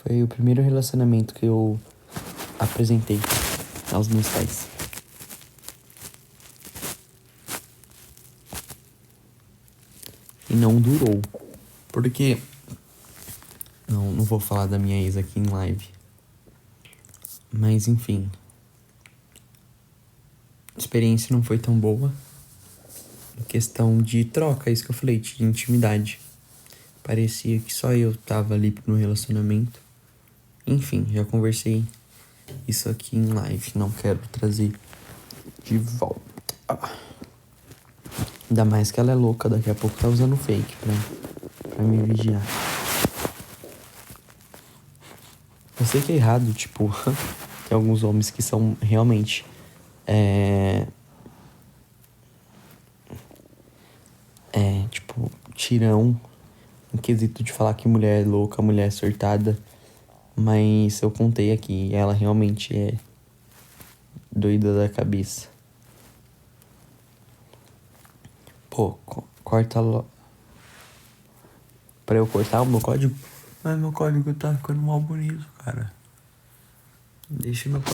Foi o primeiro relacionamento que eu apresentei aos meus pais. E não durou. Porque... Não vou falar da minha ex aqui em live. Mas enfim. A experiência não foi tão boa. Em questão de troca, é isso que eu falei, de intimidade. Parecia que só eu tava ali no relacionamento. Enfim, já conversei isso aqui em live. Não quero trazer de volta. Ainda mais que ela é louca, daqui a pouco tá usando fake pra me vigiar. Eu sei que é errado, tipo, tem alguns homens que são realmente tipo, tirão em quesito de falar que mulher é louca, mulher é surtada. Mas eu contei aqui, ela realmente é doida da cabeça. Pô, corta logo. Pra eu cortar o meu código? Mas meu código tá ficando mal bonito, cara. Deixa meu